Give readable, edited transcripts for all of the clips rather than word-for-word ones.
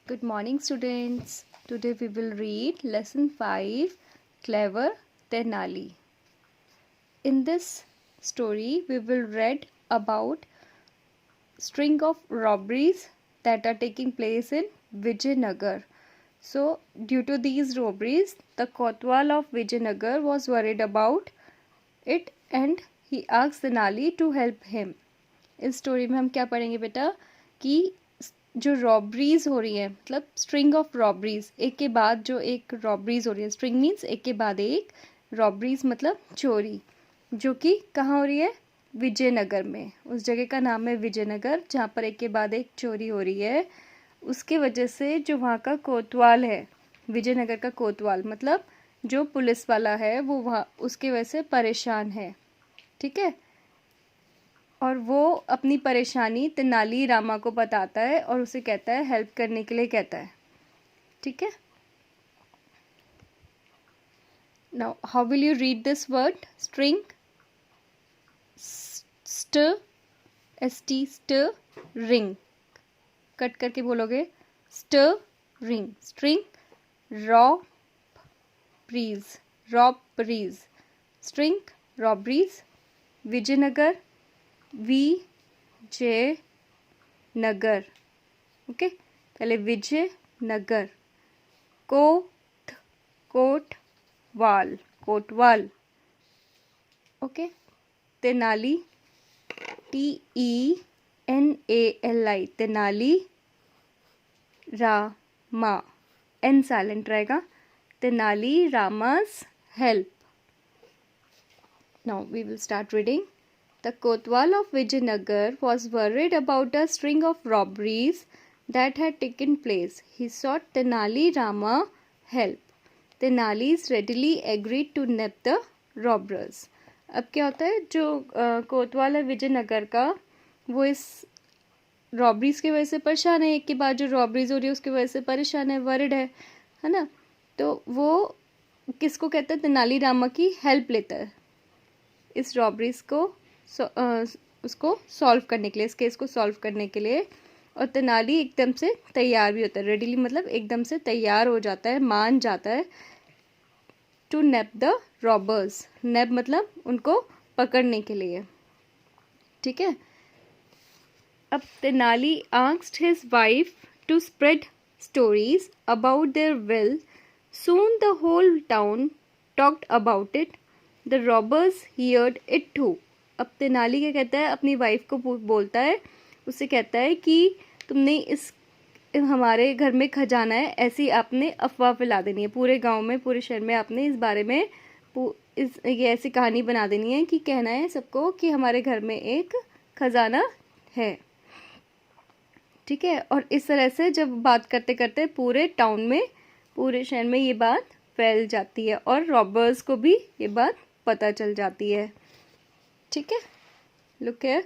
Good morning, students. Today we will read lesson 5, Clever Tenali. In this story, we will read about string of robberies that are taking place in Vijayanagar. So, due to these robberies, the Kotwal of Vijayanagar was worried about it and he asked Tenali to help him. इस story में हम क्या पढ़ेंगे बेटा कि जो robberies हो रही है मतलब स्ट्रिंग ऑफ रॉबरीज, एक के बाद जो एक रॉबरीज हो रही है. स्ट्रिंग मीन्स एक के बाद एक, रॉबरीज मतलब चोरी, जो कि कहाँ हो रही है? विजयनगर में. उस जगह का नाम है विजयनगर जहाँ पर एक के बाद एक चोरी हो रही है. उसके वजह से जो वहाँ का कोतवाल है, विजयनगर का कोतवाल मतलब जो पुलिस वाला है, वो वहाँ उसके वजह से परेशान है. ठीक है. और वो अपनी परेशानी तेनाली रामा को बताता है और उसे कहता है हेल्प करने के लिए कहता है. ठीक है. Now how will you read this word? String, st ring. Cut करके बोलोगे ring. String, robberies. String, robberies. Vijayanagar, Vijayanagar. Okay, पहले Vijayanagar. Kotwal. Okay. Tenali, TENALI, Tenali Rama. N silent रहेगा. Tenali रामा's help. Now we will start reading. The Kotwal of Vijayanagar was worried about a string of robberies that had taken place. He sought Tenali Rama help. Tenali readily agreed to nab the robbers. अब क्या होता है, जो कोतवाल है विजयनगर का, वो इस robberies की वजह से परेशान है. एक के बाद जो रॉबरीज हो रही है उसकी वजह से परेशान है, वर्ried है ना. तो वो किसको कहता है? तेनाली रामा की हेल्प लेता है इस रॉबरीज को उसको सॉल्व करने के लिए, इस केस को सॉल्व करने के लिए. और तेनाली एकदम से तैयार भी होता है. रेडीली मतलब एकदम से तैयार हो जाता है, मान जाता है. To nab the robbers. Nab मतलब उनको पकड़ने के लिए. ठीक है. अब Tenali asked his wife to spread stories about their will. Soon the whole town talked about it. The robbers heard it too. अब तेनाली क्या कहता है? अपनी वाइफ को बोलता है, उससे कहता है कि तुमने इस हमारे घर में खजाना है, ऐसी आपने अफवाह फैला देनी है पूरे गांव में, पूरे शहर में. आपने इस बारे में ये ऐसी कहानी बना देनी है कि कहना है सबको कि हमारे घर में एक खजाना है. ठीक है. और इस तरह से जब बात करते करते पूरे टाउन में, पूरे शहर में ये बात फैल जाती है और रॉबर्स को भी ये बात पता चल जाती है. ठीक है. लुक हियर,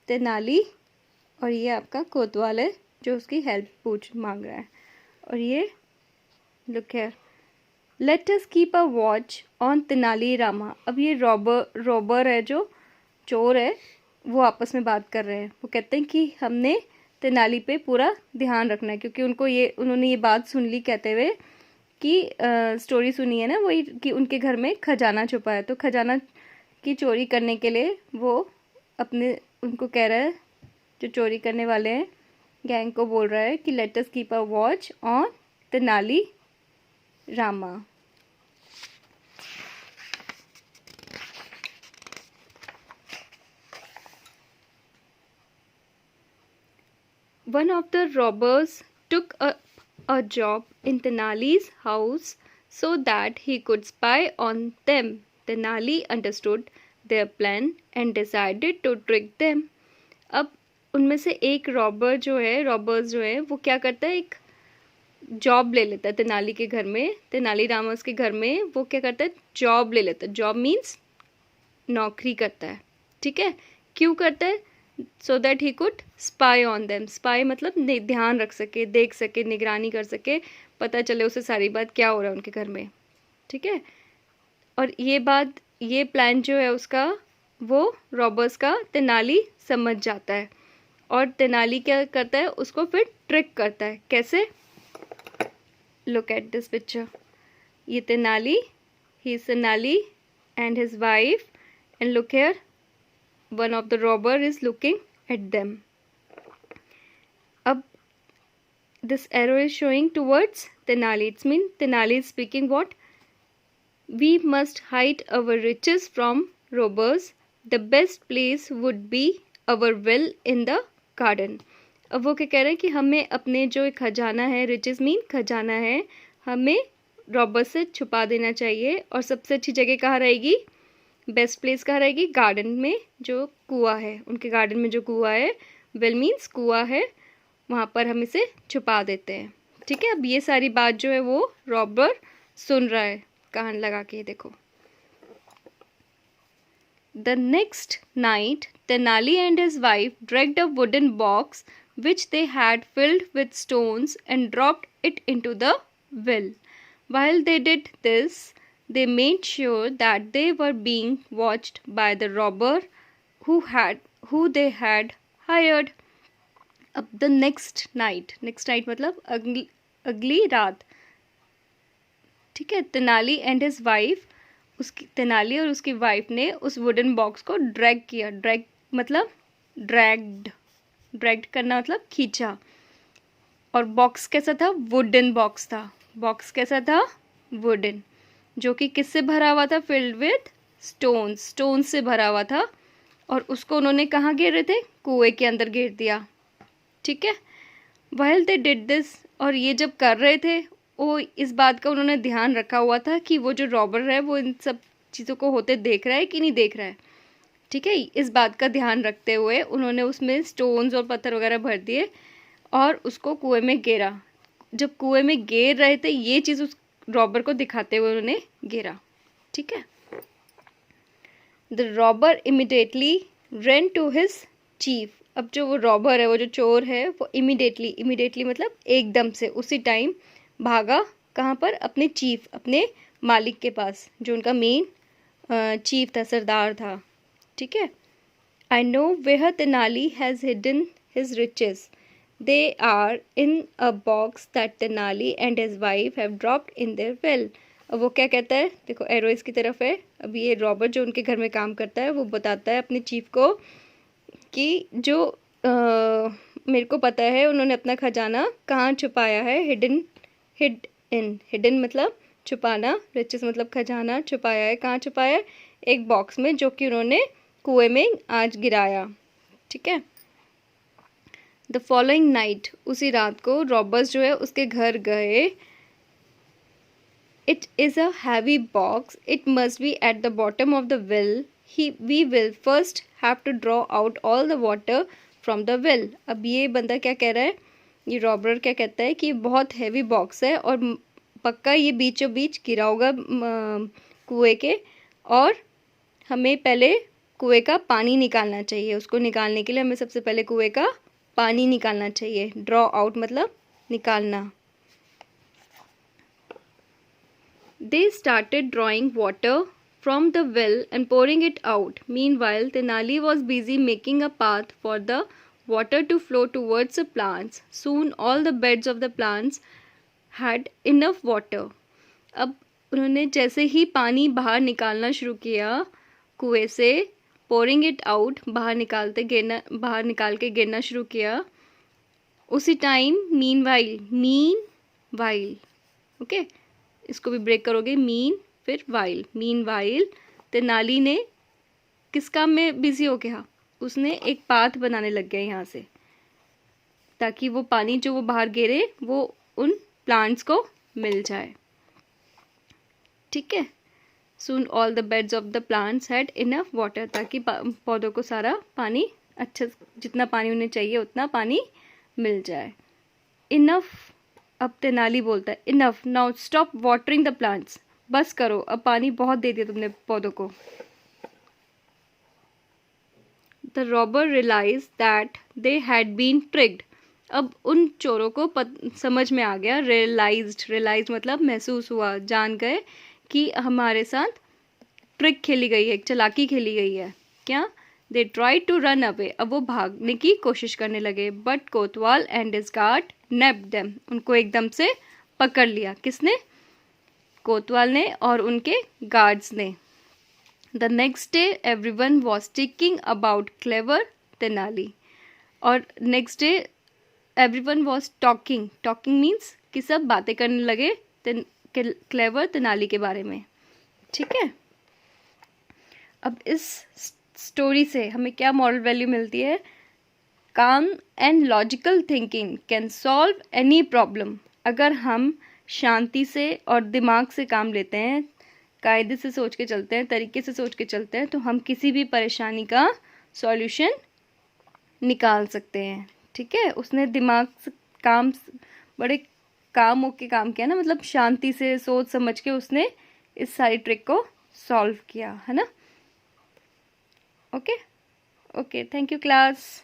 तेनाली और ये आपका कोतवाल है जो उसकी हेल्प मांग रहा है. और ये look here, let us keep a watch on Tenali Rama. अब ये रॉबर है, जो चोर है, वो आपस में बात कर रहे हैं. वो कहते हैं कि हमने तेनाली पे पूरा ध्यान रखना है, क्योंकि उन्होंने ये बात सुन ली कहते हुए कि स्टोरी सुनी है ना वही कि उनके घर में खजाना छुपा है. तो खजाना की चोरी करने के लिए वो उनको कह रहा है, जो चोरी करने वाले हैं गैंग को बोल रहा है कि let us keep a watch on Tenali Rama. One of the robbers took a job in Tenali's house so that he could spy on them. Tenali understood their plan and decided to trick them. अब उनमें से एक robbers जो है वो क्या करता है, एक जॉब ले लेता है तेनाली के घर में, तेनाली रामस के घर में. वो क्या करता है? जॉब ले लेता है. जॉब मीन्स नौकरी करता है. ठीक है. क्यों करता है? So that he could spy on them. Spy मतलब ध्यान रख सके, देख सके, निगरानी कर सके, पता चले उसे सारी बात क्या हो रहा है उनके घर में. ठीक है. और ये प्लान जो है उसका, वो रॉबर्स का तेनाली समझ जाता है और तेनाली क्या करता है, उसको फिर ट्रिक करता है. कैसे? Look at this picture. ये Tenali, he is Tenali and his wife, and look here, one of the robber is looking at them. अब this arrow is showing towards Tenali. It means Tenali is speaking what? We must hide our riches from robbers. The best place would be our well in the garden. अब वो क्या कह रहे हैं कि हमें अपने जो खजाना है, रिचेस मीन खजाना है, हमें रॉबर से छुपा देना चाहिए. और सबसे अच्छी जगह कहाँ रहेगी? बेस्ट प्लेस कहाँ रहेगी? गार्डन में जो कुआं है, उनके गार्डन में जो कुआं है, वेल मीन्स कुआं है, वहाँ पर हम इसे छुपा देते हैं. ठीक है. अब ये सारी बात जो है वो रॉबर सुन रहा है कान लगा के. देखो. The next night, Tenali and his wife dragged a wooden box which they had filled with stones and dropped it into the well. While they did this, they made sure that they were being watched by the robber who they had hired. अब the next night मतलब अगली रात. ठीक है. Tenali and his wife, Tenali और उसकी wife ने उस वुडन बॉक्स को ड्रैग किया. ड्रैग मतलब ड्रैग्ड करना मतलब खींचा. और बॉक्स कैसा था? वुडन बॉक्स था. बॉक्स कैसा था? वुडन. जो कि किससे भरा हुआ था? फिल्ड विद स्टोन से भरा हुआ था. और उसको उन्होंने कहाँ घेरे थे? कुएं के अंदर घेर दिया. ठीक है. व्हाइल दे डिड दिस, और ये जब कर रहे थे, वो इस बात का उन्होंने ध्यान रखा हुआ था कि वो जो रॉबर है वो इन सब चीज़ों को होते देख रहा है कि नहीं देख रहा है. ठीक है. इस बात का ध्यान रखते हुए उन्होंने उसमें स्टोन्स और पत्थर वगैरह भर दिए और उसको कुएं में घेरा. जब कुएं में घेर रहे थे, ये चीज़ उस रॉबर को दिखाते हुए उन्होंने घेरा. ठीक है. The robber immediately ran to his chief. अब जो वो रॉबर है, वो जो चोर है, वो इमिडिएटली मतलब एकदम से उसी टाइम भागा. कहाँ पर? अपने चीफ, अपने मालिक के पास, जो उनका मेन चीफ था, सरदार था. ठीक है. I know where Tenali has hidden his riches. They are in a box that Tenali and his wife have dropped in their well. अब वो क्या कहता है? देखो, एरो इसकी तरफ है. अब ये रॉबर जो उनके घर में काम करता है, वो बताता है अपने चीफ को कि जो मेरे को पता है उन्होंने अपना खजाना कहाँ छुपाया है. हिडन मतलब छुपाना, रिचेस मतलब खजाना. छुपाया है, कहाँ छुपाया है? एक बॉक्स में, जो कि उन्होंने कुएं में आज गिराया. ठीक है. द फॉलोइंग नाइट, उसी रात को रॉबर्स जो है उसके घर गए. It is a heavy box. It must be at the bottom of the well. We will first have to draw out all the water from the well. अब ये बंदा क्या कह रहा है? ये रॉबर क्या कहता है कि बहुत हैवी बॉक्स है और पक्का ये बीचों बीच गिरा होगा कुएं के, और हमें पहले कुएं का पानी निकालना चाहिए. उसको निकालने के लिए हमें सबसे पहले कुएं का पानी निकालना चाहिए. ड्रॉ आउट मतलब निकालना. They started drawing water from the well and pouring it out. Meanwhile, Tenali was busy making a path for the water to flow towards the plants. Soon all the beds of the plants had enough water. अब उन्होंने जैसे ही पानी बाहर निकालना शुरू किया कुएं से, pouring it out, बाहर निकाल के गिरना शुरू किया, उसी टाइम meanwhile, ओके, इसको भी ब्रेक करोगे, फिर मीनवाइल तेनाली ने किस काम में बिजी हो गया? उसने एक पाथ बनाने लग गया यहाँ से, ताकि वो पानी जो वो बाहर गिरे वो उन प्लांट्स को मिल जाए. ठीक है. सून all the beds of the plants had enough water, ताकि पौधों को सारा पानी, अच्छा जितना पानी उन्हें चाहिए उतना पानी मिल जाए. इनफ. अब तेनाली बोलता है enough, now stop watering the plants. बस करो, अब पानी बहुत दे दिया तुमने पौधों को. The robber realize that they had been tricked. अब उन चोरों को समझ में आ गया. रियलाइज मतलब महसूस हुआ, जान गए कि हमारे साथ ट्रिक खेली गई है, चालाकी खेली गई है. क्या? They try to run away. अब वो भागने की कोशिश करने लगे. But kotwal and his guard nabbed them. उनको एकदम से पकड़ लिया। किसने? कोतवाल ने और उनके गार्ड्स ने। The next day everyone was ticking about clever Tenali. और next day everyone was talking, talking means कि सब बातें करने लगे क्लेवर तेनाली के बारे में। ठीक है, अब इस स्टोरी से हमें क्या मॉरल वैल्यू मिलती है? काम and logical thinking can solve any problem. अगर हम शांति से और दिमाग से काम लेते हैं, कायदे से सोच के चलते हैं, तरीके से सोच के चलते हैं, तो हम किसी भी परेशानी का सॉल्यूशन निकाल सकते हैं। ठीक है, उसने दिमाग से काम, बड़े काम होके काम किया ना, मतलब शांति से सोच समझ के उसने इस सारी ट्रिक को सॉल्व किया, है ना। Okay, thank you class.